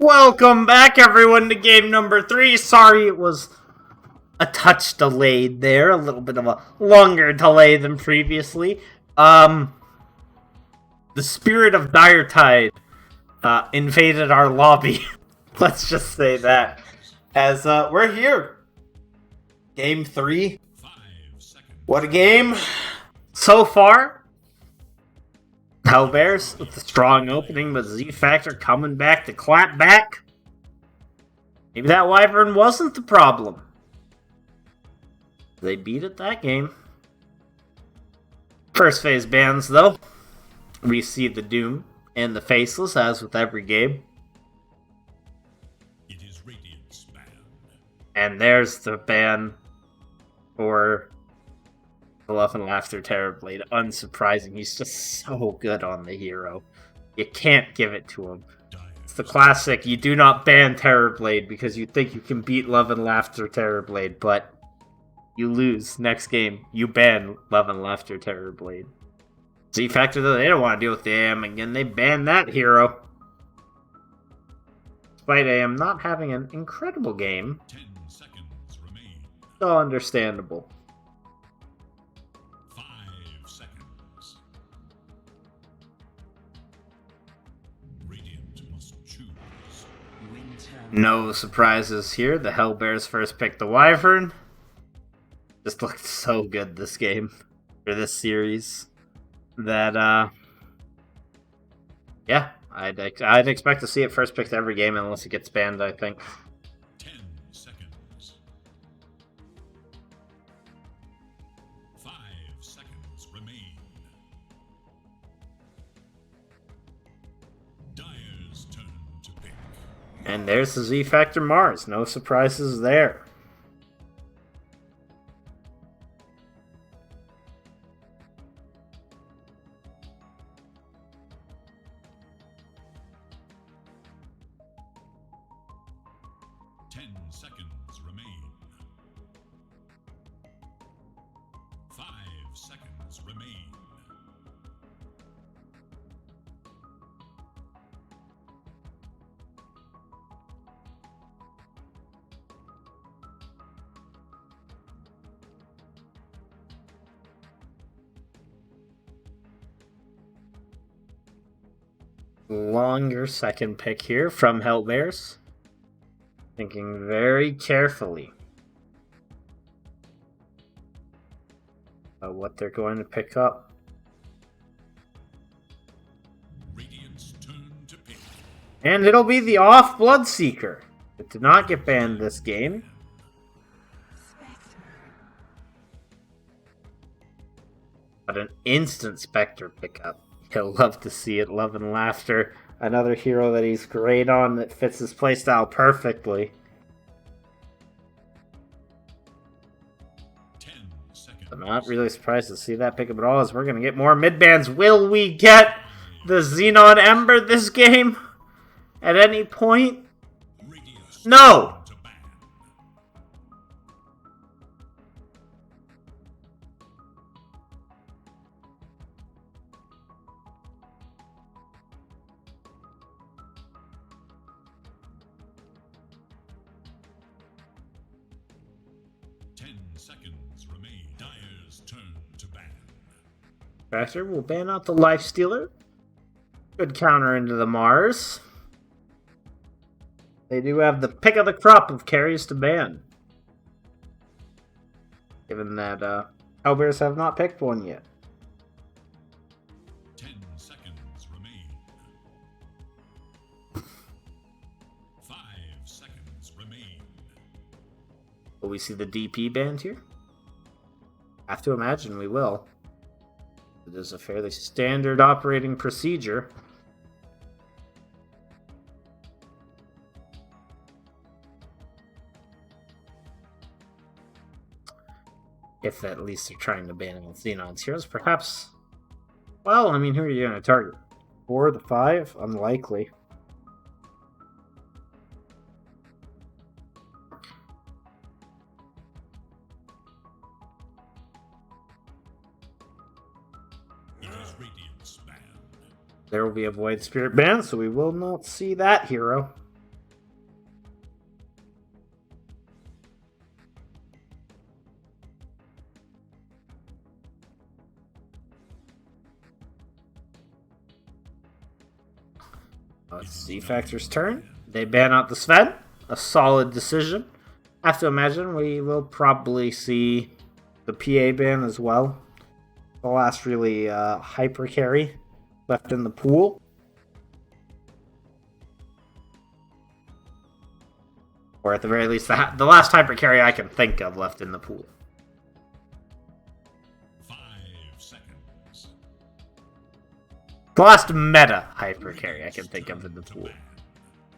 Welcome back, everyone, to game number 3. Sorry it was a touch delayed there. A little bit of a longer delay than previously. The spirit of Dire Tide invaded our lobby. Let's just say that. As we're here. Game 3. What a game. So far. Hellbears with the strong opening, but Z-Factor coming back to clap back. Maybe that Wyvern wasn't the problem. They beat it that game. First phase bans, though. We see the Doom and the Faceless, as with every game. It is Radiant's ban. And there's the ban for Love and Laughter Terrorblade. Unsurprising. He's just so good on the hero. You can't give it to him. It's the classic, you do not ban Terrorblade because you think you can beat Love and Laughter Terrorblade, but you lose. Next game, you ban Love and Laughter Terrorblade. Z-Factor, though, they don't want to deal with the AM again. They ban that hero. Despite AM not having an incredible game. 10 seconds remain. So understandable. 5 seconds. Radiant must choose. No surprises here. The Hellbears first picked the Wyvern. Just looked so good this game. For this series. That, yeah. I'd expect to see it first picked every game unless it gets banned, I think. 10 seconds. 5 seconds remain. Dire's turn to pick. And there's the Z-Factor Mars. No surprises there. Seconds remain. 5 seconds remain. Longer second pick here from Hellbears. Thinking very carefully about what they're going to pick up. Radiant's turn to pick. And it'll be the off Bloodseeker. It did not get banned this game. But an instant Spectre pickup. He'll love to see it. Love and Laughter. Another hero that he's great on that fits his playstyle perfectly. 10 seconds. I'm not really surprised to see that pickup at all, as we're going to get more mid-bans. Will we get the Xenon Ember this game? At any point? Radiant's No! turn to ban. Seconds remain. Dire's turn to ban. Factor will ban out the Lifestealer. Good counter into the Mars. They do have the pick of the crop of carries to ban. Given that Hellbears have not picked one yet. 10 seconds remain. 5 seconds remain. Will we see the DP banned here? Have to imagine we will. It is a fairly standard operating procedure. If at least they're trying to ban Xenon's heroes, perhaps. Well, I mean, who are you going to target? 4 to 5? Unlikely. It is Radiant's ban. There will be a Void Spirit ban, so we will not see that hero. It's Z-Factor's turn. They ban out the Sven. A solid decision. I have to imagine we will probably see the PA ban as well. The last really hyper carry left in the pool. Or at the very least, the last hyper carry I can think of left in the pool. 5 seconds. The last meta hyper carry I can think of in the pool.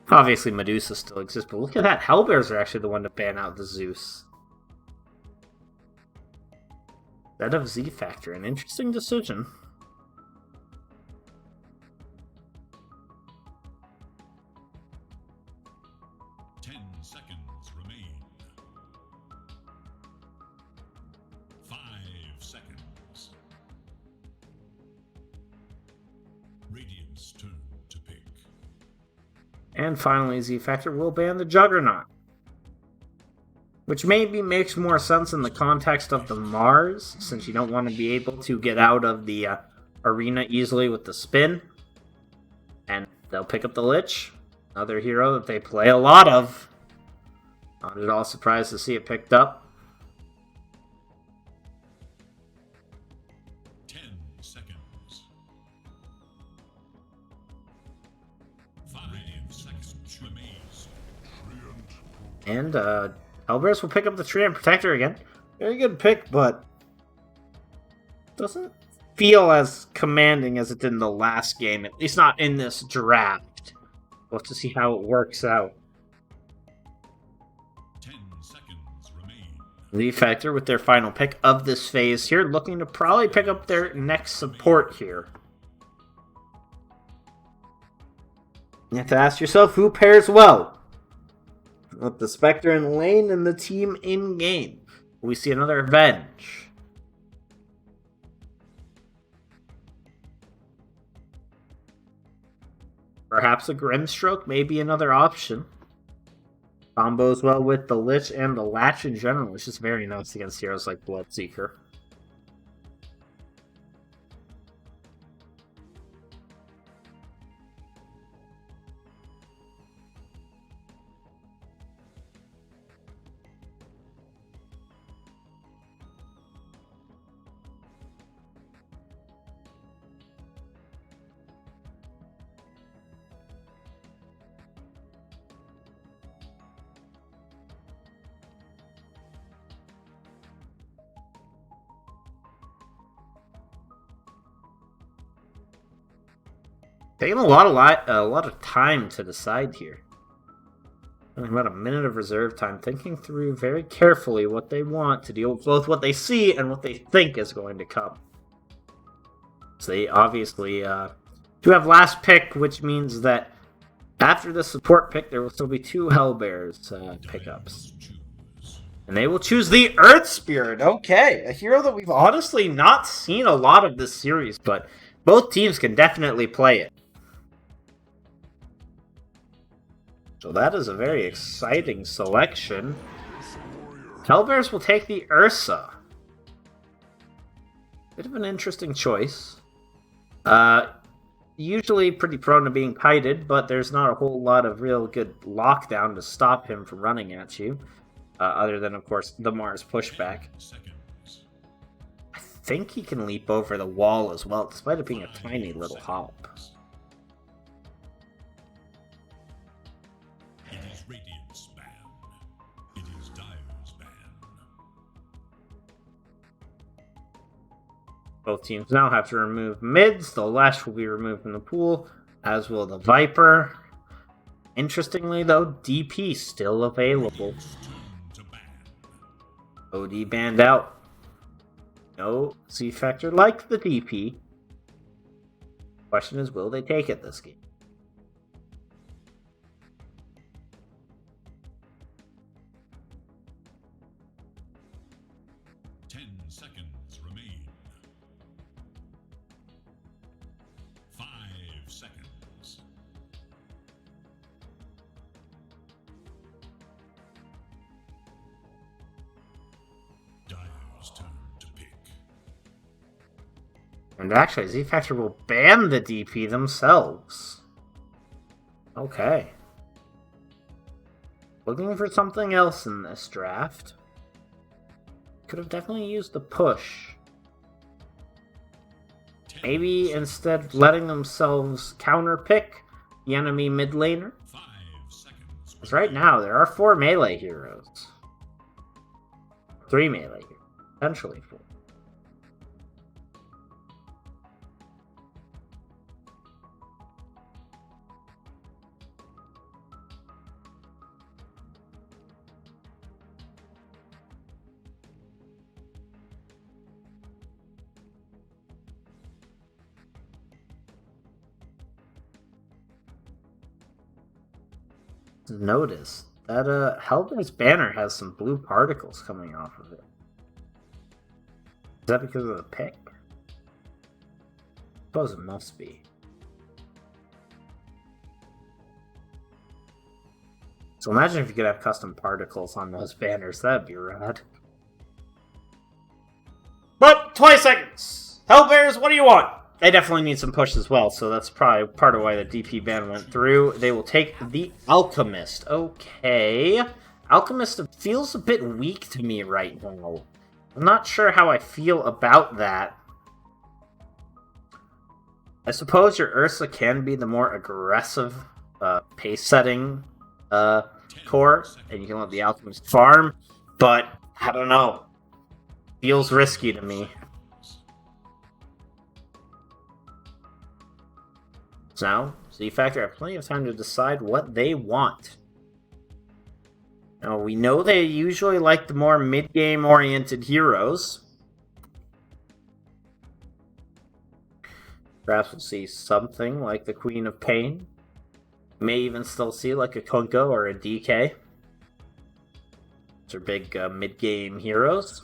Obviously, Medusa still exists, but look at that. Hellbears are actually the one to ban out the Zeus. Instead of Z-Factor, an interesting decision. Seconds remain. 5 seconds. Radiant's turn to pick. And finally, Z-Factor will ban the Juggernaut. Which maybe makes more sense in the context of the Mars, since you don't want to be able to get out of the arena easily with the spin. And they'll pick up the Lich, another hero that they play a lot of. Not at all surprised to see it picked up. 10 seconds. 5 seconds remains. And Hellbears will pick up the Treant Protector again. Very good pick, but doesn't feel as commanding as it did in the last game. At least not in this draft. We'll have to see how it works out. 10 seconds remain. Z-Factor with their final pick of this phase here, looking to probably pick up their next support here. You have to ask yourself who pairs well with the Spectre in lane and the team in game. We see another Avenge. Perhaps a Grimstroke may be another option. Combos well with the Lich and the Latch in general, which is very nice against heroes like Bloodseeker. Taking a lot of time to decide here. Only about a minute of reserve time, thinking through very carefully what they want to deal with both what they see and what they think is going to come. So they obviously do have last pick, which means that after the support pick, there will still be two Hellbears pickups. And they will choose the Earth Spirit. Okay, a hero that we've honestly not seen a lot of this series, but both teams can definitely play it. So that is a very exciting selection. Hellbears will take the Ursa. Bit of an interesting choice. Usually pretty prone to being kited, but there's not a whole lot of real good lockdown to stop him from running at you. Other than, of course, the Mars pushback. I think he can leap over the wall as well, despite it being a tiny little hop. It is Radiant's ban. It is Dire's ban. Both teams now have to remove mids. The Lash will be removed from the pool, as will the Viper. Interestingly, though, DP still available. OD banned out. No Z-Factor like the DP. Question is, will they take it this game? Seconds remain. 5 seconds. Dire's turn to pick. And actually, Z-Factor will ban the DP themselves. Okay. Looking for something else in this draft. Could have definitely used the push. Maybe instead letting themselves counterpick the enemy mid laner. 5 seconds. Because right now there are 4 melee heroes. 3 melee heroes. Potentially 4. Notice that Hellbears banner has some blue particles coming off of it. Is that because of the pick? I suppose it must be. So imagine if you could have custom particles on those banners. That'd be rad. But 20 seconds! Hellbears, what do you want? They definitely need some push as well, so that's probably part of why the DP ban went through. They will take the Alchemist. Okay. Alchemist feels a bit weak to me right now. I'm not sure how I feel about that. I suppose your Ursa can be the more aggressive pace-setting core, and you can let the Alchemist farm, but I don't know. Feels risky to me. So now, Z-Factor have plenty of time to decide what they want. Now, we know they usually like the more mid-game oriented heroes. Perhaps we'll see something like the Queen of Pain. May even still see like a Kunkka or a DK. Those are big mid-game heroes.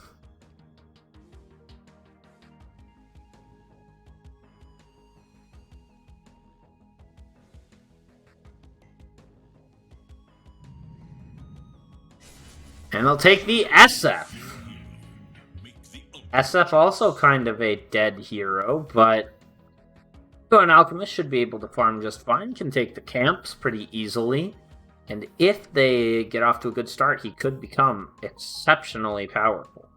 And they'll take the SF. SF also kind of a dead hero, but an Alchemist should be able to farm just fine. Can take the camps pretty easily. And if they get off to a good start, he could become exceptionally powerful.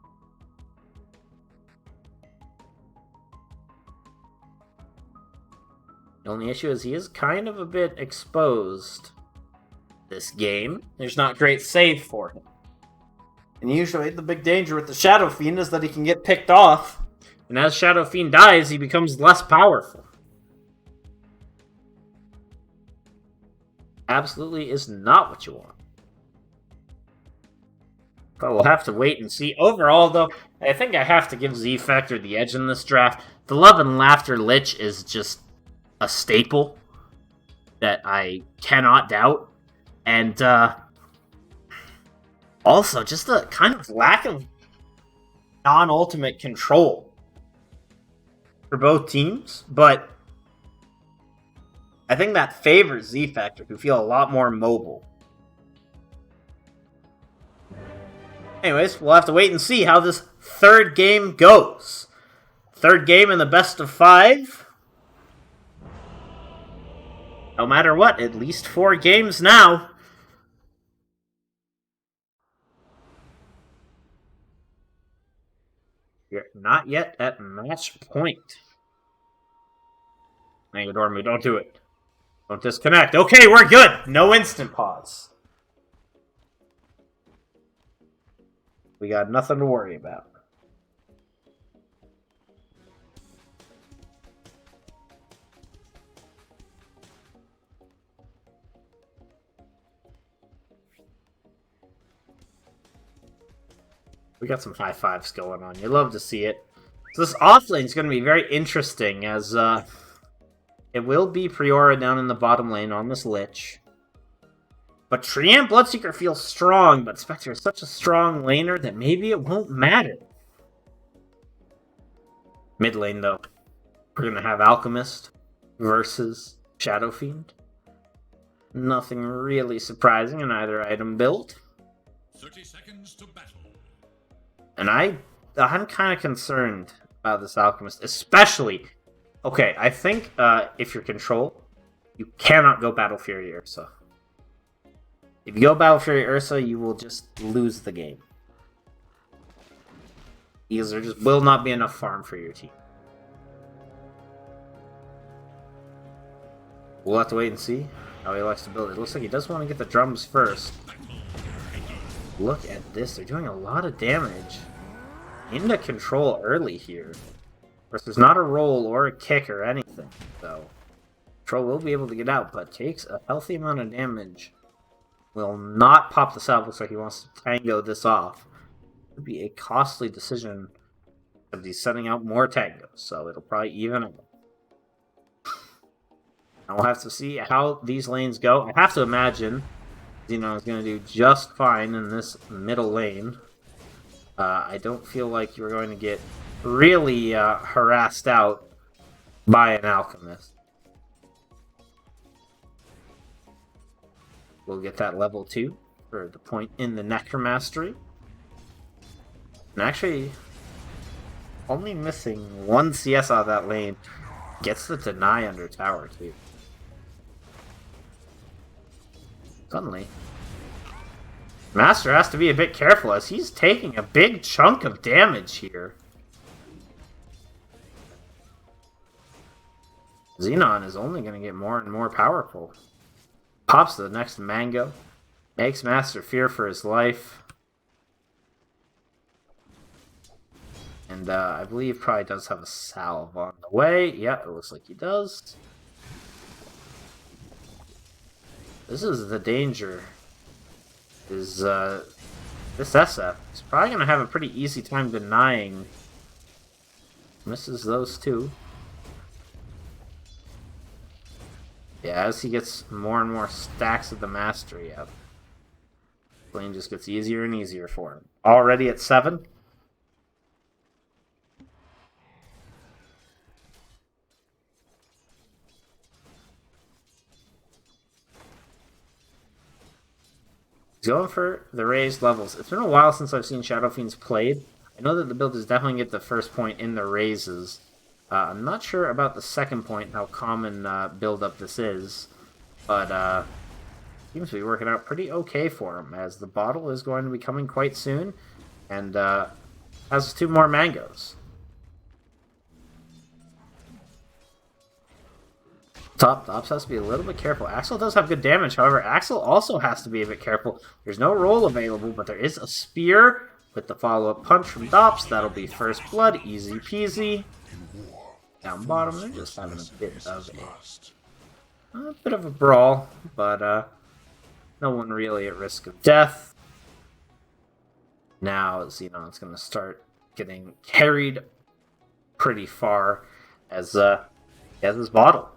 The only issue is he is kind of a bit exposed this game. There's not great save for him. And usually the big danger with the Shadow Fiend is that he can get picked off. And as Shadow Fiend dies, he becomes less powerful. Absolutely is not what you want. But we'll have to wait and see. Overall, though, I think I have to give Z-Factor the edge in this draft. The Love and Laughter Lich is just a staple that I cannot doubt. And, also, just the kind of lack of non-ultimate control for both teams, but I think that favors Z-Factor, who feel a lot more mobile. Anyways, we'll have to wait and see how this third game goes. Third game in the best of 5. No matter what, at least 4 games now. You're not yet at match point. Dormu, don't do it. Don't disconnect. Okay, we're good. No instant pause. We got nothing to worry about. We got some high fives going on. You love to see it. So this offlane is going to be very interesting as it will be Priora down in the bottom lane on this Lich. But Treant Bloodseeker feels strong, but Spectre is such a strong laner that maybe it won't matter. Mid lane, though, we're going to have Alchemist versus Shadow Fiend. Nothing really surprising in either item build. 30 seconds to battle. And I'm kind of concerned about this Alchemist, especially... Okay, I think if you're Control, You cannot go Battle Fury Ursa. If you go Battle Fury Ursa, you will just lose the game. Because there just will not be enough farm for your team. We'll have to wait and see how he likes to build it. It looks like he does want to get the drums first. Look at this. They're doing a lot of damage. Into control early here. Of course, there's not a roll or a kick or anything, so control will be able to get out, but takes a healthy amount of damage. Will not pop the salve. Looks like he wants to tango this off. It would be a costly decision if he's sending out more tangos, so it'll probably even out. And we'll have to see how these lanes go. I have to imagine Xenon is going to do just fine in this middle lane. I don't feel like you're going to get really harassed out by an alchemist. We'll get that level 2 for the point in the Necromastery. And actually, only missing 1 CS out of that lane gets the deny under tower too. Suddenly, Master has to be a bit careful as he's taking a big chunk of damage here. Xenon is only going to get more and more powerful. Pops the next mango. Makes Master fear for his life. And I believe probably does have a salve on the way. Yeah, it looks like he does. This is the danger. Is this SF is probably going to have a pretty easy time denying. Misses those two. Yeah, as he gets more and more stacks of the mastery up, lane just gets easier and easier for him. Already at 7. He's going for the raised levels. It's been a while since I've seen Shadow Fiends played. I know that the build is definitely get the first point in the raises. I'm not sure about the second point, how common build-up this is, but seems to be working out pretty okay for him, as the bottle is going to be coming quite soon, and has 2 more mangoes. Tops has to be a little bit careful. Axel does have good damage, however, Axel also has to be a bit careful. There's no roll available, but there is a spear with the follow-up punch from Dops. That'll be first blood, easy peasy. Down bottom, they're just having a bit of a brawl, but no one really at risk of death. Now Xenon's going to start getting carried pretty far as he has his bottle.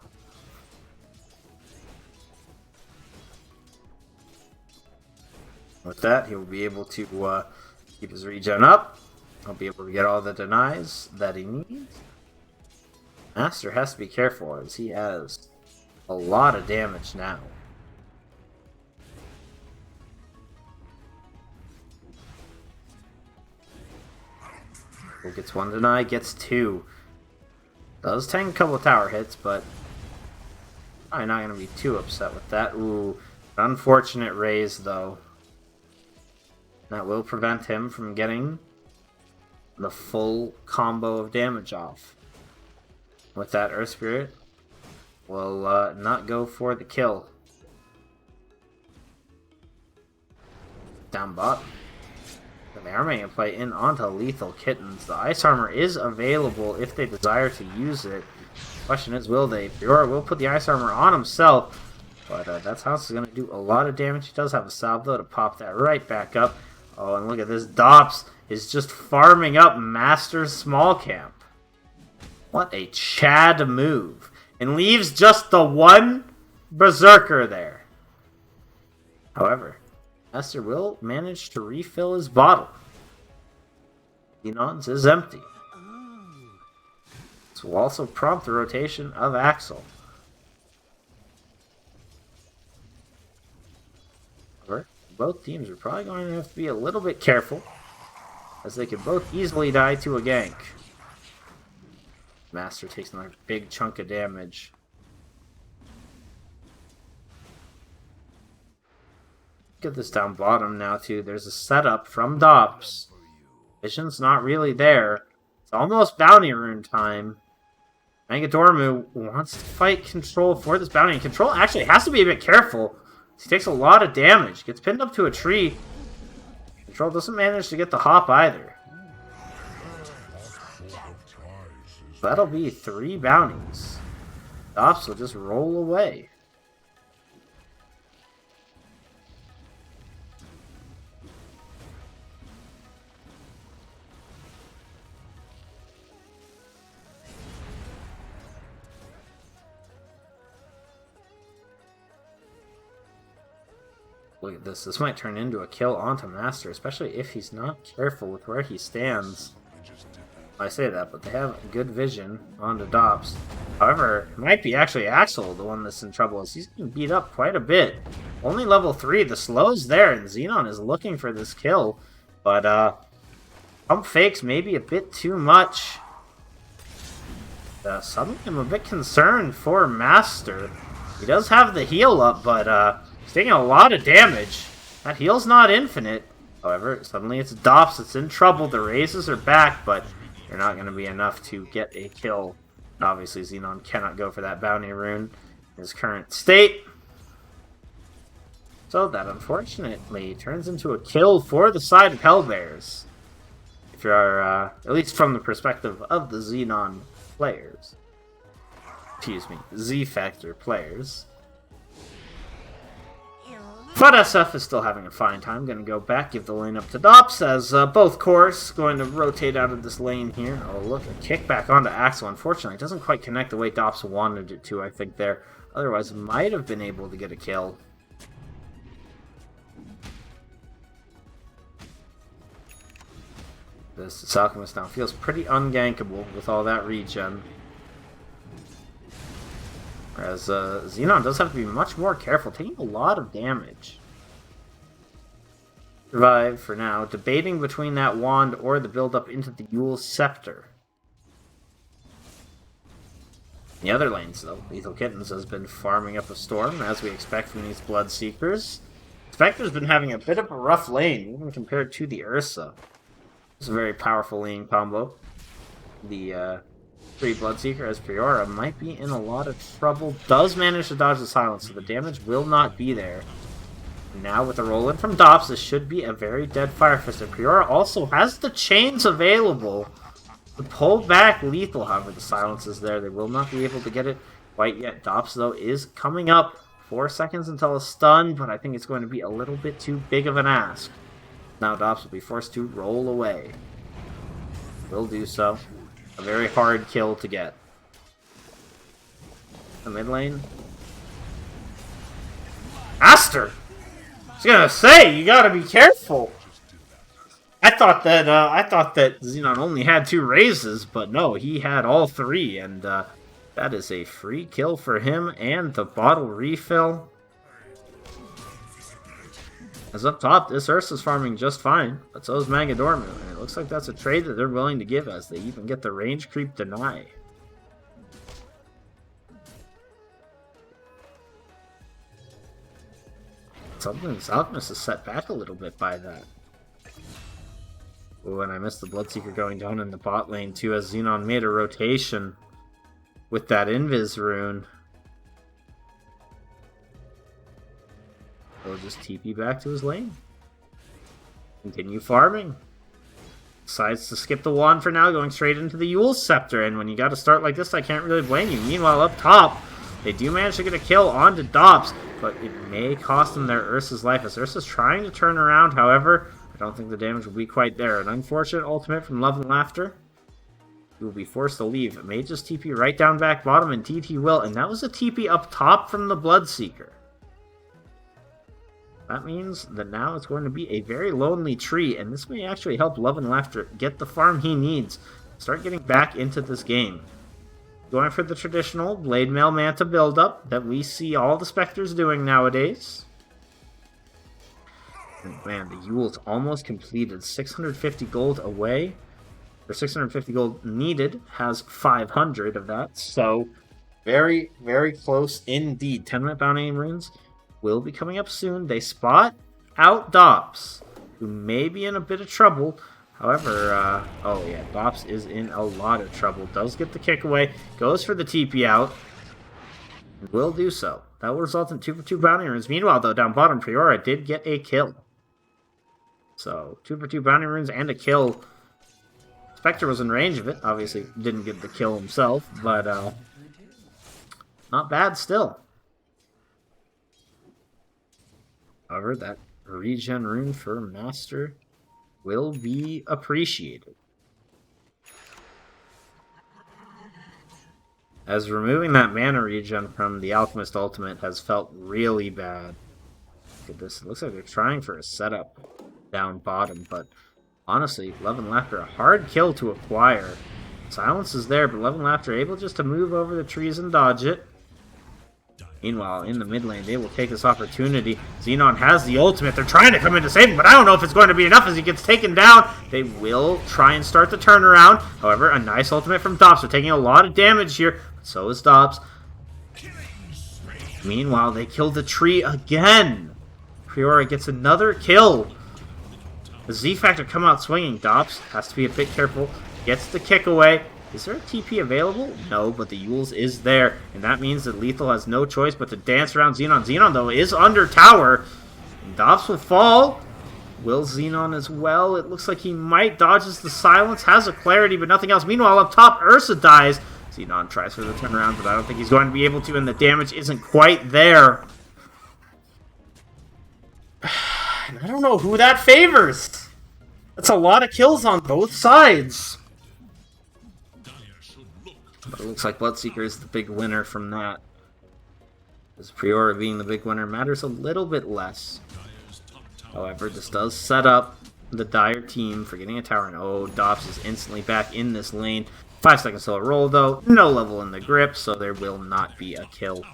With that, he will be able to keep his regen up. He'll be able to get all the denies that he needs. Master has to be careful as he has a lot of damage now. Who gets 1 deny, gets 2. Does tank a couple of tower hits, but I'm not going to be too upset with that. Ooh, unfortunate raise though. That will prevent him from getting the full combo of damage off. With that, Earth Spirit will not go for the kill. Down bot. They are making a play in onto Lethal Kittens. The Ice Armor is available if they desire to use it. Question is, will they? Fiora will put the Ice Armor on himself, but that's how it's going to do a lot of damage. He does have a salve though to pop that right back up. Oh, and look at this. Dops is just farming up Master's small camp. What a Chad move. And leaves just the 1 Berserker there. However, Master will manage to refill his bottle. Xenon's is empty. This will also prompt the rotation of Axel. However, both teams are probably going to have to be a little bit careful, as they could both easily die to a gank. Master takes another big chunk of damage. Look at this down bottom now, too. There's a setup from Dops. Vision's not really there. It's almost bounty rune time. Megadormu wants to fight Control for this bounty. And Control actually has to be a bit careful. He takes a lot of damage. Gets pinned up to a tree. Control doesn't manage to get the hop either. That'll be 3 bounties. Dops will just roll away. Look at this. This might turn into a kill onto Master, especially if he's not careful with where he stands. I say that, but they have good vision onto Dops. However, it might be actually Axel the one that's in trouble, as he's getting beat up quite a bit. Only level 3, the slow's there, and Xenon is looking for this kill. But, pump fakes maybe a bit too much. Suddenly I'm a bit concerned for Master. He does have the heal up, but, he's taking a lot of damage. That heal's not infinite. However, suddenly it's Dops that's in trouble. The raises are back, but they're not going to be enough to get a kill. Obviously, Xenon cannot go for that bounty rune in his current state. So that, unfortunately, turns into a kill for the side of Hellbears. If you're, at least from the perspective of the Xenon players. Excuse me, Z-Factor players. But SF is still having a fine time. Going to go back, give the lane up to Dops, as both cores going to rotate out of this lane here. Oh, look, a kick back onto Axel. Unfortunately, it doesn't quite connect the way Dops wanted it to, I think, there. Otherwise, might have been able to get a kill. This Alchemist now feels pretty ungankable with all that regen. Whereas Xenon does have to be much more careful, taking a lot of damage. Survive for now, debating between that wand or the build-up into the Yule's Scepter. In the other lanes, though, Lethal Kittens has been farming up a storm, as we expect from these Bloodseekers. Spectre's been having a bit of a rough lane, even compared to the Ursa. It's a very powerful lane combo. The 3 Bloodseeker as Priora might be in a lot of trouble. Does manage to dodge the silence, so the damage will not be there. Now with the roll-in from Dops, this should be a very dead Fire Fist. And Priora also has the chains available to pull back Lethal. However, the silence is there. They will not be able to get it quite yet. Dops, though, is coming up. 4 seconds until a stun, but I think it's going to be a little bit too big of an ask. Now Dops will be forced to roll away. Will do so. A very hard kill to get. The mid lane. Aster! I was gonna say, you gotta be careful. I thought that Xenon only had 2 raises, but no, he had all 3, and that is a free kill for him and the bottle refill. As up top, this Ursa's farming just fine, but so is Megadormu, and it looks like that's a trade that they're willing to give, as they even get the range creep deny. Something's Alchemist is set back a little bit by that. Oh, and I missed the Bloodseeker going down in the bot lane too, as Xenon made a rotation with that Invis rune. He'll just TP back to his lane. Continue farming. Decides to skip the wand for now, going straight into the Yule's Scepter. And when you got to start like this, I can't really blame you. Meanwhile, up top, they do manage to get a kill onto Dops, but it may cost them their Ursa's life, as Ursa's trying to turn around. However, I don't think the damage will be quite there. An unfortunate ultimate from Love and Laughter. He will be forced to leave. It may just TP right down back bottom, and DT will. And that was a TP up top from the Bloodseeker. That means that now it's going to be a very lonely tree, and this may actually help Love and Laughter get the farm he needs. Start getting back into this game. Going for the traditional Blade Mail Manta build-up that we see all the Spectres doing nowadays. And man, the Yule's almost completed. 650 gold away. Or 650 gold needed. Has 500 of that. So, very, very close indeed. 10-minute bounty runes will be coming up soon. They spot out Dops, who may be in a bit of trouble. However, oh yeah, Dops is in a lot of trouble. Does get the kick away, goes for the TP out, and will do so. That will result in 2 for 2 bounty runes. Meanwhile, though, down bottom, Priora did get a kill. So, 2 for 2 bounty runes and a kill. Spectre was in range of it. Obviously, didn't get the kill himself, but not bad still. However, that regen rune for Master will be appreciated. As removing that mana regen from the Alchemist ultimate has felt really bad. Look at this. It looks like they're trying for a setup down bottom, but honestly, Love and Laughter, a hard kill to acquire. Silence is there, but Love and Laughter able just to move over the trees and dodge it. Meanwhile, in the mid lane, they will take this opportunity. Xenon has the ultimate. They're trying to come in to save him, but I don't know if it's going to be enough as he gets taken down. They will try and start the turnaround. However, a nice ultimate from Dops. They're taking a lot of damage here, but so is Dops. Meanwhile, they kill the tree again. Priora gets another kill. The Z-Factor come out swinging. Dops has to be a bit careful. Gets the kick away. Is there a TP available? No, but the Yules is there. And that means that Lethal has no choice but to dance around Xenon. Xenon, though, is under tower. And Dops will fall. Will Xenon as well? It looks like he might. Dodges the silence. Has a clarity, but nothing else. Meanwhile, up top, Ursa dies. Xenon tries for the turnaround, but I don't think he's going to be able to, and the damage isn't quite there. And I don't know who that favors. That's a lot of kills on both sides. But it looks like Bloodseeker is the big winner from that. As Priora being the big winner matters a little bit less. However, this does set up the Dire team for getting a tower. And oh, Dops is instantly back in this lane. 5 seconds till a roll, though. No level in the grip, so there will not be a kill.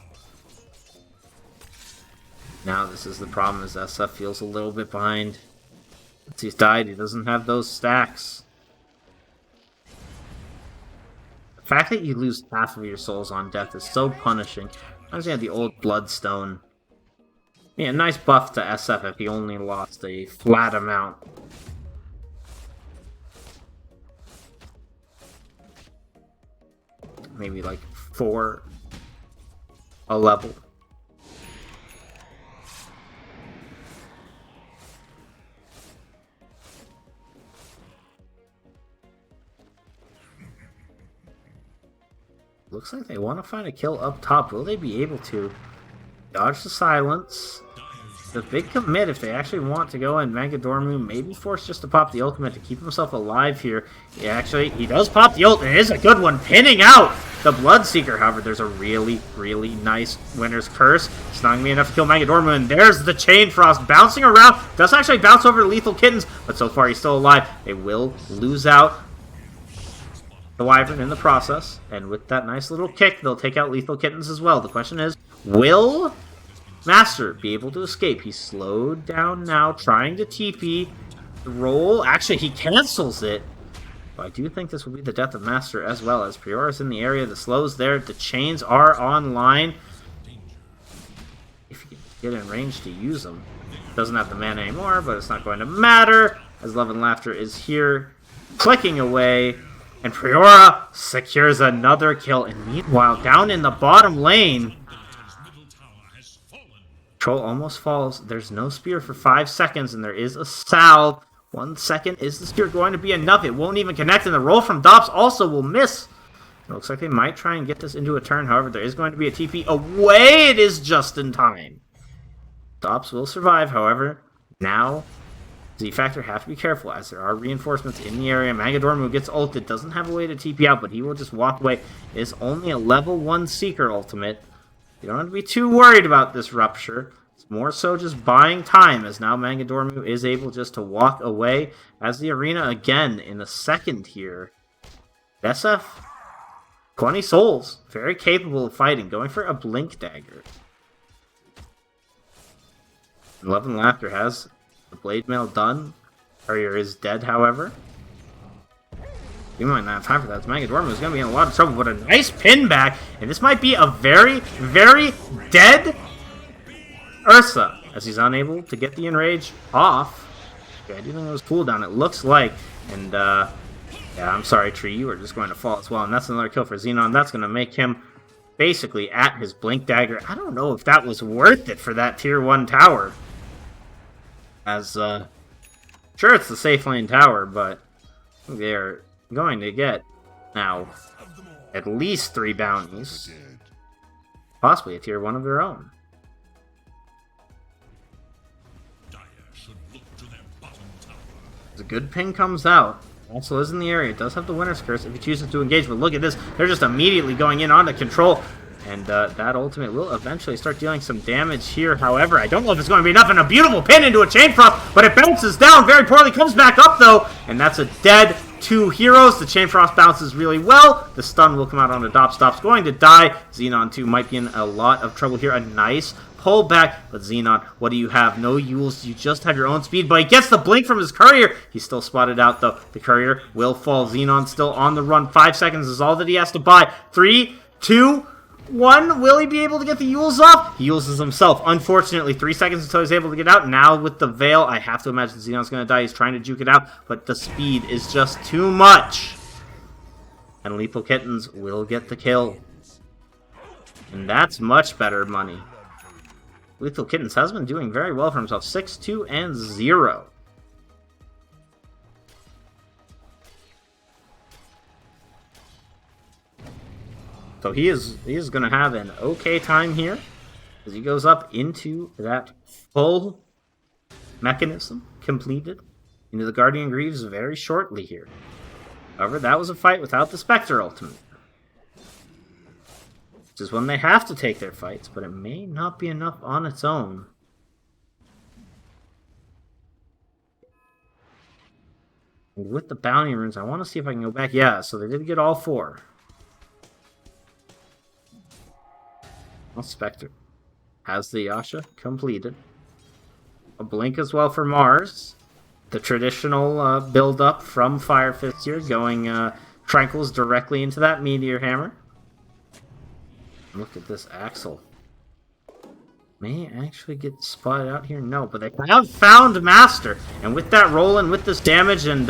Now this is the problem, is SF feels a little bit behind. Since he's died, he doesn't have those stacks. The fact that you lose half of your souls on death is so punishing. I was had the old Bloodstone. Yeah, nice buff to SF if he only lost a flat amount. Maybe like 4 a level. Looks like they want to find a kill up top. Will they be able to? Dodge the silence. The big commit if they actually want to go in. Mangadormu may be forced just to pop the ultimate to keep himself alive here. He does pop the ult. It is a good one, pinning out the Bloodseeker. However, there's a really, really nice Winter's Curse. It's not going to be enough to kill Mangadormu, and there's the Chain Frost bouncing around. Does actually bounce over Lethal Kittens, but so far he's still alive. They will lose out the Wyvern in the process, and with that nice little kick, they'll take out Lethal Kittens as well. The question is, will Master be able to escape? He's slowed down now, trying to TP. The roll, actually, he cancels it. But I do think this will be the death of Master as well, as Priora's in the area. The slow's there. The chains are online. If you can get in range to use them. Doesn't have the mana anymore, but it's not going to matter, as Love and Laughter is here, clicking away. And Priora secures another kill. And meanwhile, down in the bottom lane, Troll almost falls. There's no spear for 5 seconds, and there is a salve. 1 second. Is the spear going to be enough? It won't even connect, and the roll from Dops also will miss. It looks like they might try and get this into a turn. However, there is going to be a TP away. It is just in time. Dops will survive, however. Now, Z-Factor have to be careful, as there are reinforcements in the area. Mangadormu gets ulted. Doesn't have a way to TP out, but he will just walk away. It is only a level 1 Seeker ultimate. You don't have to be too worried about this Rupture. It's more so just buying time, as now Mangadormu is able just to walk away. As the arena again in the second here. SF, 20 souls. Very capable of fighting. Going for a Blink Dagger. Love and Laughter has the Blade Mail done. Courier is dead, however. You might not have time for that. Mangadormu is going to be in a lot of trouble, but a nice pin back, and this might be a very, very dead Ursa. as he's unable to get the enrage off. Okay, I do think it was cooldown, it looks like. And, yeah, I'm sorry, Tree, you are just going to fall as well. And that's another kill for Xenon. That's going to make him basically at his Blink Dagger. I don't know if that was worth it for that Tier 1 tower. As, sure, it's the safe lane tower, but they're going to get, now, at least 3 bounties. Possibly a Tier 1 of their own. As a good ping comes out, also is in the area, it does have the Winner's Curse if he chooses to engage, but look at this, they're just immediately going in onto control, and that ultimate will eventually start dealing some damage here. However, I don't know if it's going to be enough, and a beautiful pin into a Chain Frost, but it bounces down very poorly, comes back up though, and that's a dead 2 heroes. The Chain Frost bounces really well, the stun will come out on Adopt, Stop's going to die. Xenon 2 might be in a lot of trouble here, a nice pull back, but Xenon, what do you have? No Yules, you just have your own speed, but he gets the blink from his courier. He's still spotted out though. The courier will fall. Xenon still on the run. 5 seconds is all that he has to buy. 3, 2, 1. Will he be able to get the Yules off? He uses himself. Unfortunately, 3 seconds until he's able to get out. Now with the Veil, I have to imagine Xenon's going to die. He's trying to juke it out, but the speed is just too much. And Lethal Kittens will get the kill. And that's much better money. Lethal Kittens has been doing very well for himself. 6, 2, and 0. So he is going to have an okay time here as he goes up into that full mechanism completed into the Guardian Greaves very shortly here. However, that was a fight without the Spectre ultimate. Which is when they have to take their fights, but it may not be enough on its own. And with the bounty runes, I want to see if I can go back. Yeah, so they did get all 4. Well, Spectre has the Yasha completed. A blink as well for Mars. The traditional build-up from Fire Fist here, going Tranquils directly into that Meteor Hammer. Look at this Axel. May actually get spotted out here? No, but they have found Master. And with that roll and with this damage, and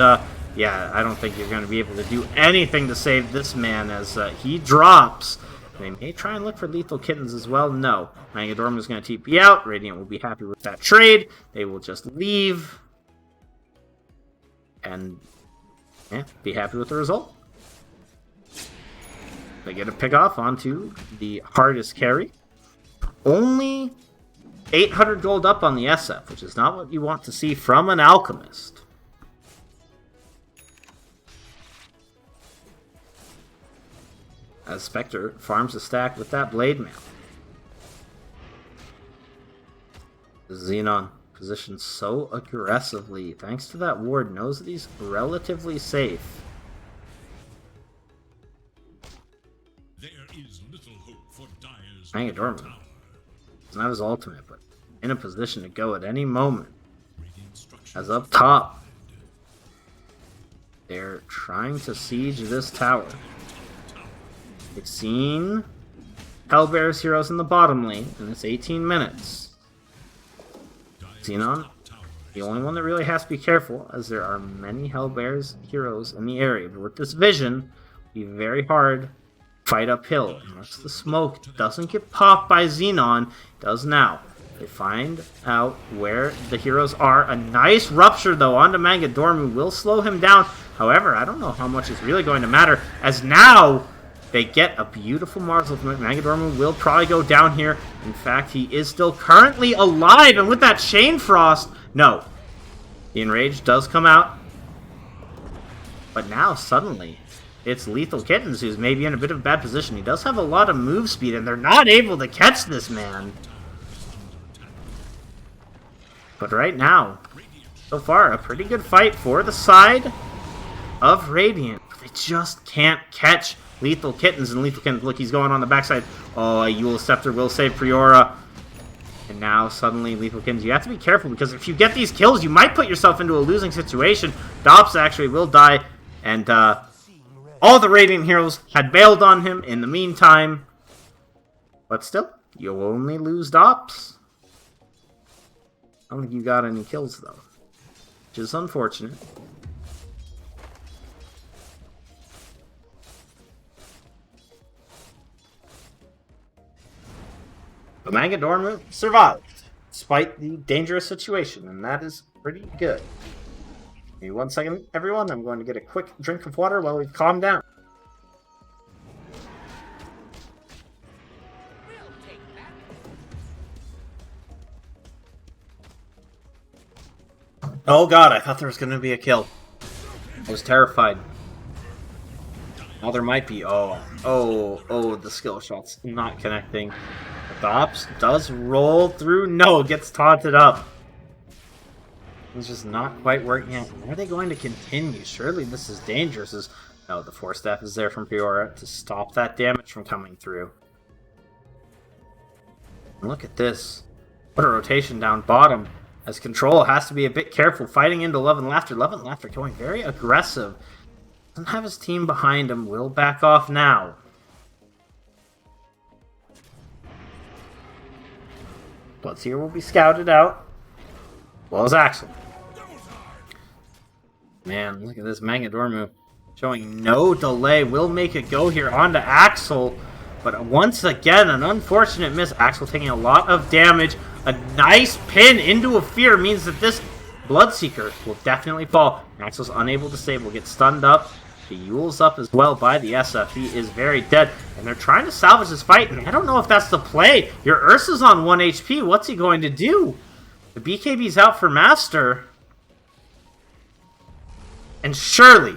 yeah, I don't think you're going to be able to do anything to save this man as he drops. They may try and look for Lethal Kittens as well. No. Mangadorm is going to TP out. Radiant will be happy with that trade. They will just leave. And yeah, be happy with the result. They get a pick off onto the hardest carry. Only 800 gold up on the SF, which is not what you want to see from an Alchemist. As Spectre farms a stack with that Blade Mail. Xenon positioned so aggressively, thanks to that ward, knows that he's relatively safe. Mangadorm doesn't have his ultimate, but in a position to go at any moment. As up top, they're trying to siege this tower. They've seen Hellbears heroes in the bottom lane, and it's 18 minutes. Xenon, the only one that really has to be careful, as there are many Hellbears heroes in the area. But with this vision, it'll be very hard fight uphill, unless the smoke doesn't get popped by Xenon. It does now. They find out where the heroes are. A nice rupture, though, onto Mangadorm, will slow him down. However, I don't know how much is really going to matter, as now they get a beautiful Mars ultimate. Mangadorm will probably go down here. In fact, he is still currently alive, and with that Chain Frost, no. The Enrage does come out. But now, suddenly, it's Lethal Kittens who's maybe in a bit of a bad position. He does have a lot of move speed, and they're not able to catch this man. But right now, so far, a pretty good fight for the side of Radiant. But they just can't catch Lethal Kittens. And Lethal Kittens, look, he's going on the backside. Oh, a Eul Scepter will save Priora. And now, suddenly, Lethal Kittens, you have to be careful, because if you get these kills, you might put yourself into a losing situation. Dops actually will die, and all the Radiant heroes had bailed on him in the meantime. But still, you'll only lose Dops. don't think you got any kills, though. Which is unfortunate. But Manga Dormu survived, despite the dangerous situation, and that is pretty good. Give me 1 second, everyone. I'm going to get a quick drink of water while we've calmed down. Oh god, I thought there was going to be a kill. I was terrified. Now there might be. Oh, the skill shot's not connecting. The ops does roll through. No, it gets taunted up. It's just not quite working out. Are they going to continue? Surely this is dangerous. No, the Force Staff is there from Fiora to stop that damage from coming through. And look at this. What a rotation down bottom. As Control has to be a bit careful fighting into Love and Laughter. Love and Laughter going very aggressive. Doesn't have his team behind him. Will back off now. Bloodseer will be scouted out. As well as Axel. Man, look at this Manga Dormu. Showing no delay. Will make a go here onto Axel. But once again, an unfortunate miss. Axel taking a lot of damage. A nice pin into a fear means that this Bloodseeker will definitely fall. Axel's unable to save. Will get stunned up. The Yule's up as well by the SF. He is very dead. And they're trying to salvage this fight. And I don't know if that's the play. Your Ursa's on 1 HP. What's he going to do? The BKB's out for Master. And surely,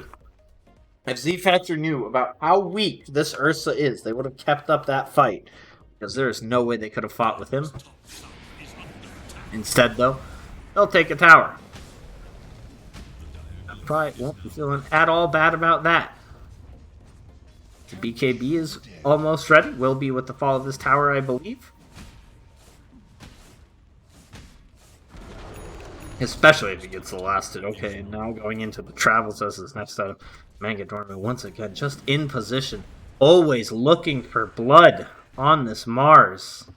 if Z-Factor knew about how weak this Ursa is, they would have kept up that fight. Because there is no way they could have fought with him. Instead, though, they'll take a tower. Probably won't be feeling at all bad about that. The BKB is almost ready. Will be with the fall of this tower, I believe. Especially if he gets the lasted. Okay, now going into the travels as his next out. Manga Dormu once again just in position. Always looking for blood on this Mars.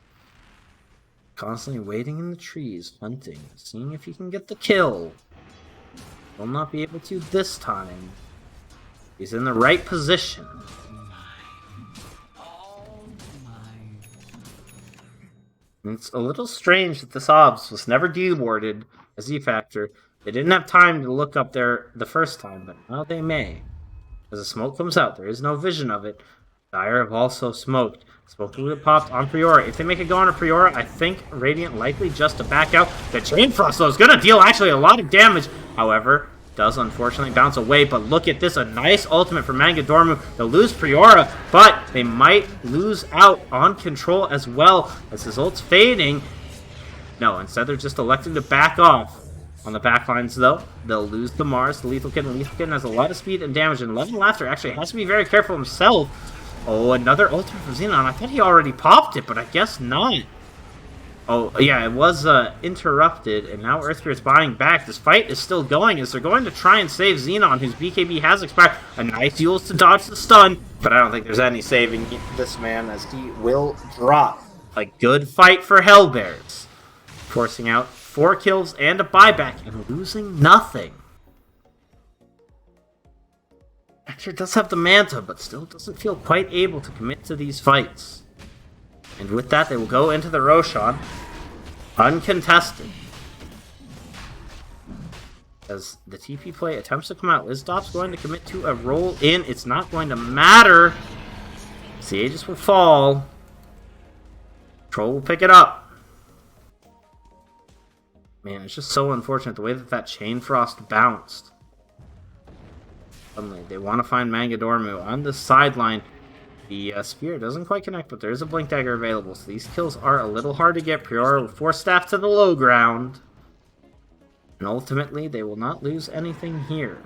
Constantly waiting in the trees, hunting, seeing if he can get the kill. Will not be able to this time. He's in the right position. It's a little strange that this OBS was never dewarded as Z-Factor. They didn't have time to look up there the first time, but now they may. As the smoke comes out, there is no vision of it. Dire have also smoked. Smoke will get popped on Priora. If they make it go on a Priora, I think Radiant likely just to back out. The Chain Frost, though, is going to deal actually a lot of damage. However, does unfortunately bounce away. But look at this, a nice ultimate for Manga Dormu. They'll lose Priora, but they might lose out on Control as well as his ult's fading. No, instead they're just electing to back off. On the backlines, though, they'll lose the Mars, the Lethal Kitten. Lethal Kitten has a lot of speed and damage, and Love and Laughter actually has to be very careful himself. Oh, another ultimate from Xenon. I thought he already popped it, but I guess not. Oh, yeah, it was interrupted, and now Earthspirit's buying back. This fight is still going as they're going to try and save Xenon, whose BKB has expired. A nice Yules to dodge the stun, but I don't think there's any saving this man as he will drop. A good fight for Hellbears. Forcing out 4 kills and a buyback and losing nothing. Hector does have the Manta, but still doesn't feel quite able to commit to these fights. And with that, they will go into the Roshan, uncontested. As the TP play attempts to come out, Lizdop's going to commit to a roll in. It's not going to matter. The Aegis will fall. Troll will pick it up. Man, it's just so unfortunate the way that that Chain Frost bounced. Suddenly, they want to find Manga Dormu on the sideline. The spear doesn't quite connect, but there is a Blink Dagger available, so these kills are a little hard to get. Priora will force Staff to the low ground. And ultimately, they will not lose anything here.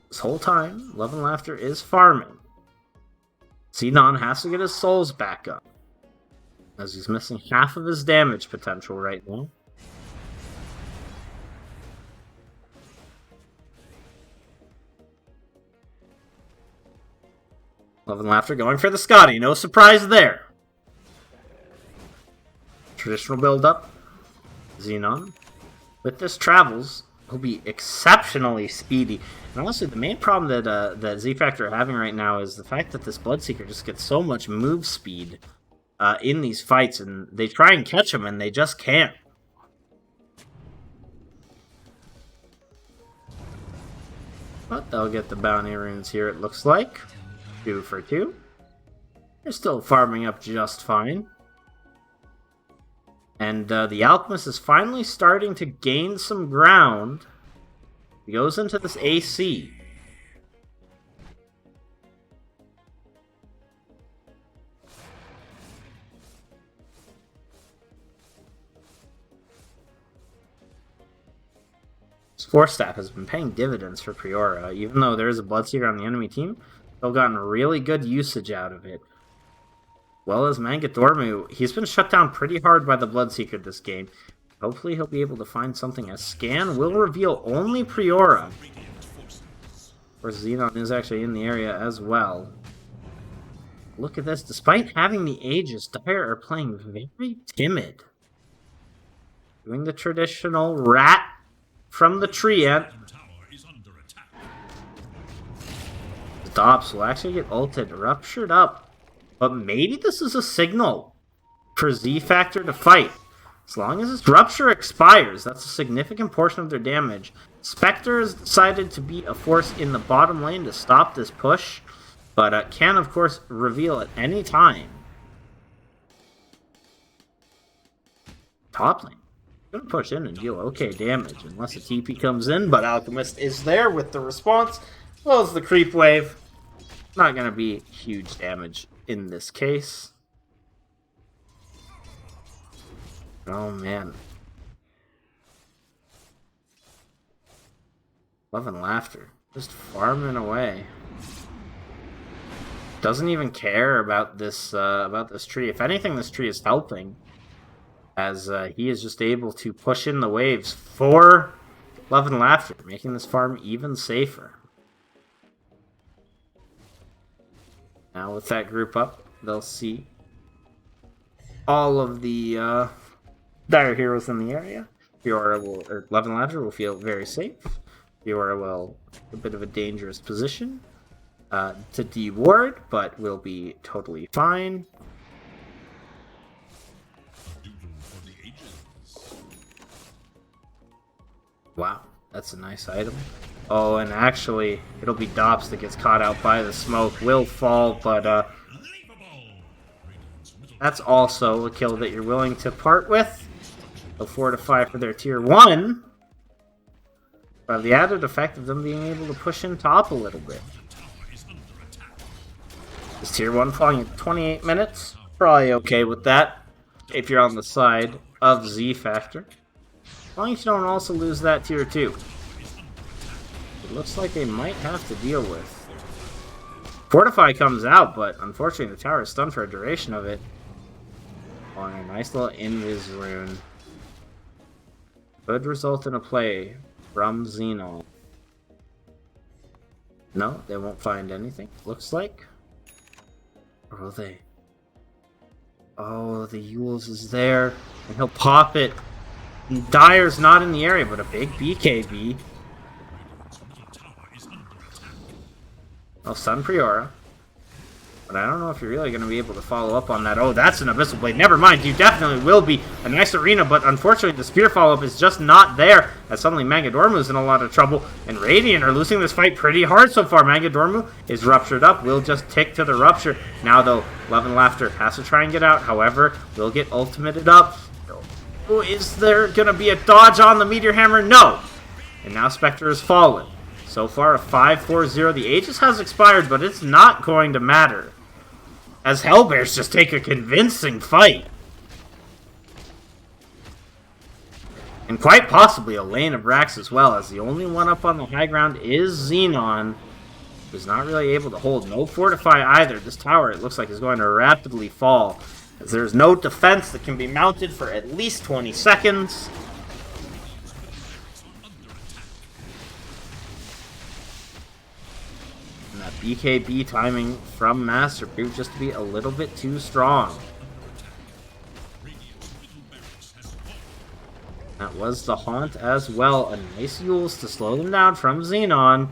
This whole time, Love and Laughter is farming. Xenon has to get his souls back up, as he's missing half of his damage potential right now. Love and Laughter going for the Scotty. No surprise there. Traditional build-up. Xenon. With this travels, he'll be exceptionally speedy. And honestly, the main problem that Z-Factor are having right now is the fact that this Bloodseeker just gets so much move speed in these fights, and they try and catch him, and they just can't. But they'll get the bounty runes here, it looks like. 2 for 2. They're still farming up just fine. And the Alchemist is finally starting to gain some ground. He goes into this AC. This Force Staff has been paying dividends for Priora. Even though there is a Bloodseeker on the enemy team, they've gotten really good usage out of it. Well as Mangadormu, he's been shut down pretty hard by the Bloodseeker this game. Hopefully he'll be able to find something. A scan will reveal only Priora. Or Xenon is actually in the area as well. Look at this. Despite having the Aegis, Dire are playing very timid. Doing the traditional rat from the tree ant. The Dops will actually get ulted, ruptured up. But maybe this is a signal for Z-Factor to fight. As long as this Rupture expires, that's a significant portion of their damage. Spectre has decided to be a force in the bottom lane to stop this push, but can, of course, reveal at any time. Top lane. Gonna push in and deal okay damage, unless a TP comes in, but Alchemist is there with the response, as well as the creep wave. Not gonna be huge damage in this case. Oh man. Love and Laughter. Just farming away. Doesn't even care about this tree. If anything, this tree is helping. As he is just able to push in the waves for Love and Laughter, making this farm even safer. Now with that group up, they'll see all of the Dire heroes in the area. Love and Laughter will feel very safe. Fiora will a bit of a dangerous position to de-ward, but will be totally fine. Wow, that's a nice item. Oh, and actually, it'll be Dops that gets caught out by the smoke. Will fall, but that's also a kill that you're willing to part with. So 4 to 5 for their tier 1. But the added effect of them being able to push in top a little bit. This tier 1 falling at 28 minutes. Probably okay with that if you're on the side of Z-Factor. As long as you don't also lose that tier 2. It looks like they might have to deal with. Fortify comes out, but unfortunately the tower is stunned for a duration of it. Oh, and a nice little invis rune. Could result in a play from Xenon. No, they won't find anything, looks like. Or will they? Oh, the Yules is there, and he'll pop it. And Dire's not in the area, but a big BKB. I'll stun Priora. But I don't know if you're really going to be able to follow up on that. Oh, that's an Abyssal Blade. Never mind. You definitely will be. A nice arena, but unfortunately the spear follow-up is just not there. As suddenly Mangadormu's in a lot of trouble. And Radiant are losing this fight pretty hard so far. Mangadormu is ruptured up. Will just tick to the rupture. Now, though, Love and Laughter has to try and get out. However, will get ultimated up. Oh, is there going to be a dodge on the Meteor Hammer? No. And now Spectre has fallen. So far, a 5-4-0. The Aegis has expired, but it's not going to matter. As Hellbears just take a convincing fight. And quite possibly a lane of Brax as well, as the only one up on the high ground is Xenon, who's not really able to hold. No Fortify either. This tower, it looks like, is going to rapidly fall, as there's no defense that can be mounted for at least 20 seconds. And that BKB timing from Master proved just to be a little bit too strong. That was the Haunt as well. A nice Yules to slow them down from Xenon.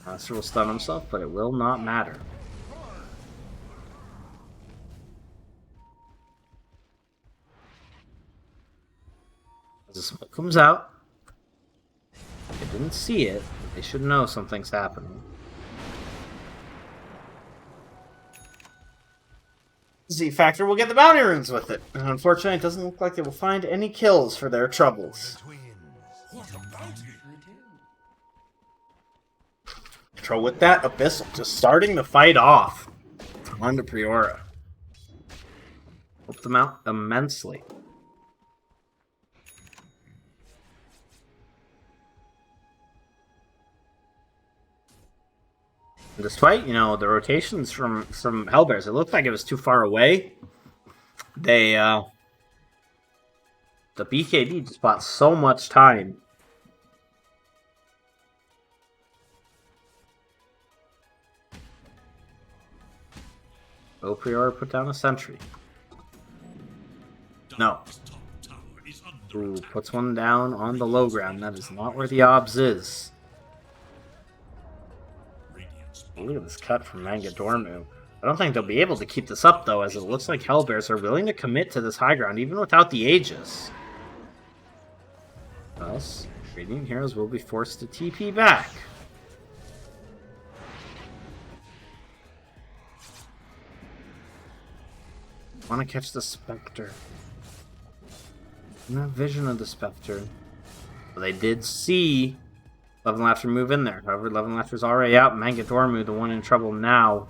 Master will stun himself, but it will not matter. As the smoke comes out, they didn't see it, but they should know something's happening. Z-Factor will get the bounty runes with it. And unfortunately, it doesn't look like they will find any kills for their troubles. What a bounty! Control with that, Abyssal just starting the fight off. On to Priora. Helped them out immensely. Despite, you know, the rotations from Hellbears, it looked like it was too far away. They, the BKB just bought so much time. Priora put down a sentry. No. Ooh, puts one down on the low ground. That is not where the obs is. Look at this cut from Mangadormu. I don't think they'll be able to keep this up, though, as it looks like Hellbears are willing to commit to this high ground, even without the Aegis. Thus, Radiant Heroes will be forced to TP back. Want to catch the Spectre. No vision of the Spectre. But they did see Love and Laughter move in there. However, Love and Laughter's already out. Mangadormu, the one in trouble now,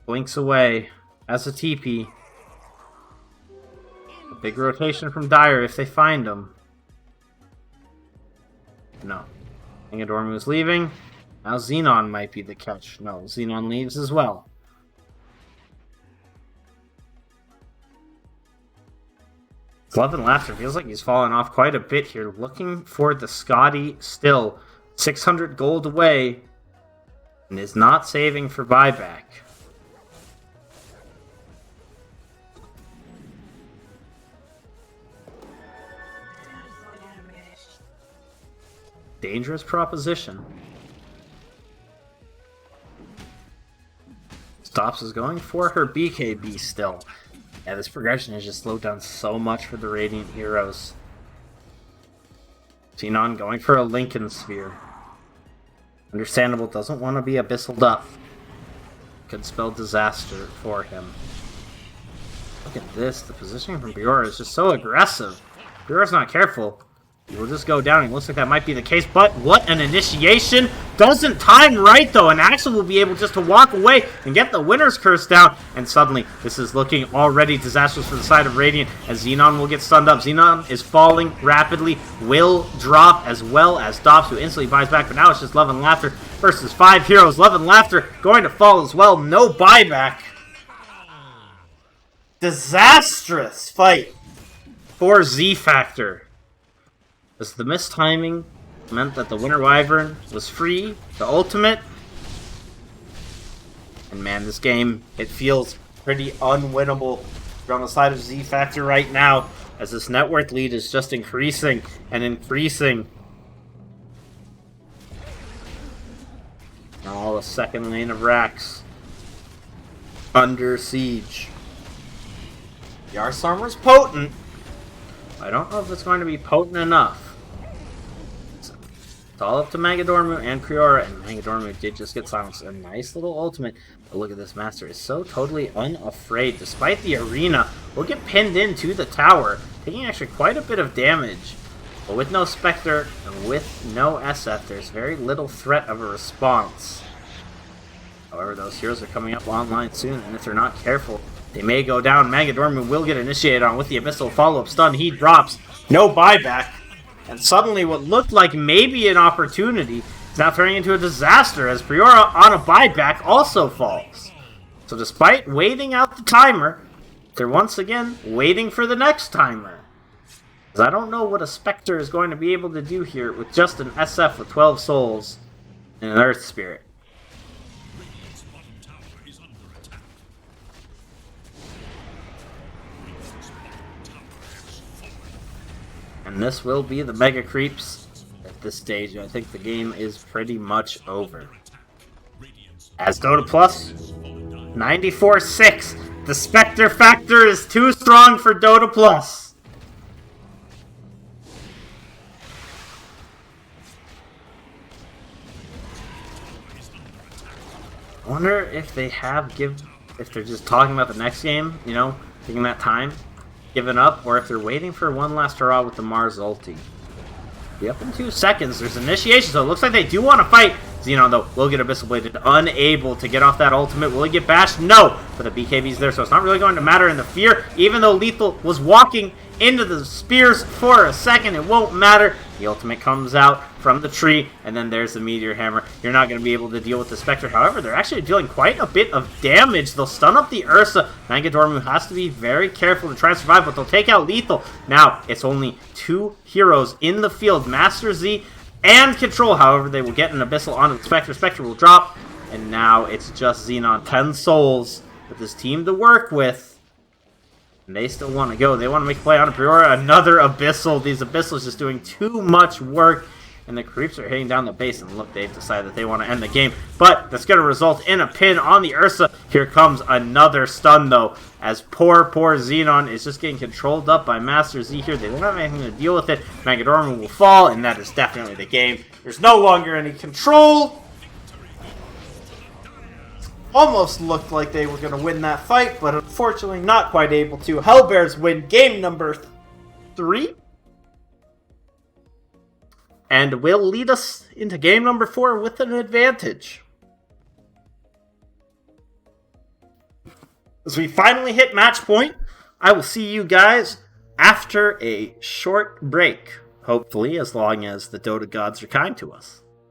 blinks away as a TP. A big rotation from Dire if they find him. No. Mangadormu's leaving. Now Xenon might be the catch. No, Xenon leaves as well. Love and Laughter feels like he's fallen off quite a bit here. Looking for the Scotty still. 600 gold away. And is not saving for buyback. Dangerous proposition. Stops is going for her BKB still. Yeah, this progression has just slowed down so much for the Radiant Heroes. Xenon going for a Lincoln Sphere. Understandable, doesn't want to be Abyssal up. Could spell disaster for him. Look at this, the positioning from Priora is just so aggressive. Priora's not careful. He will just go down. It looks like that might be the case, but what an initiation. Doesn't time right, though, and Axel will be able just to walk away and get the Winner's Curse down, and suddenly this is looking already disastrous for the side of Radiant, as Xenon will get stunned up. Xenon is falling rapidly, will drop, as well as Dobbs, who instantly buys back, but now it's just Love and Laughter versus 5 heroes. Love and Laughter going to fall as well. No buyback. Disastrous fight for Z-Factor. As the mistiming meant that the Winter Wyvern was free, the ultimate. And man, this game, it feels pretty unwinnable. We're on the side of Z-Factor right now, as this net worth lead is just increasing and increasing. Now the second lane of Rax under siege. The Arse Armor's potent. I don't know if it's going to be potent enough. It's all up to Mangadormu and Priora, and Mangadormu did just get silenced. A nice little ultimate. But look at this, Master is so totally unafraid. Despite the arena, will get pinned into the tower, taking actually quite a bit of damage. But with no Spectre and with no SF, there's very little threat of a response. However, those heroes are coming up online soon, and if they're not careful, they may go down. Mangadormu will get initiated on with the Abyssal follow-up stun. He drops. No buyback. And suddenly what looked like maybe an opportunity is now turning into a disaster as Priora on a buyback also falls. So despite waiting out the timer, they're once again waiting for the next timer. Because I don't know what a Spectre is going to be able to do here with just an SF with 12 souls and an Earth Spirit. And this will be the Mega Creeps at this stage. I think the game is pretty much over. As Dota Plus, 94-6. The Spectre factor is too strong for Dota Plus. I wonder if they have if they're just talking about the next game, you know, taking that time, giving up, or if they're waiting for one last hurrah with the Mars ulti. Be up in 2 seconds. There's initiation, so it looks like they do want to fight. Xenon, though, will get Abyssal Bladed, unable to get off that ultimate. Will he get bashed? No! But the BKB's there, so it's not really going to matter in the fear. Even though Lethal was walking into the spears for a second, it won't matter. The ultimate comes out from the tree, and then there's the Meteor Hammer. You're not going to be able to deal with the Spectre. However, they're actually dealing quite a bit of damage. They'll stun up the Ursa. Mangadormu has to be very careful to try and survive, but they'll take out Lethal. Now, it's only 2 heroes in the field, Master Z and Control. However, they will get an Abyssal onto the Spectre. Spectre will drop, and now it's just Xenon. 10 souls with this team to work with. And they still want to go. They want to make a play on a Priora. Another Abyssal. These Abyssals just doing too much work. And the Creeps are hitting down the base. And look, they've decided that they want to end the game. But that's going to result in a pin on the Ursa. Here comes another stun, though. As poor Xenon is just getting controlled up by Master Z here. They don't have anything to deal with it. Mangadormu will fall. And that is definitely the game. There's no longer any control. Almost looked like they were going to win that fight, but unfortunately not quite able to. Hellbears win game number 3. And will lead us into game number 4 with an advantage. As we finally hit match point, I will see you guys after a short break. Hopefully, as long as the Dota gods are kind to us.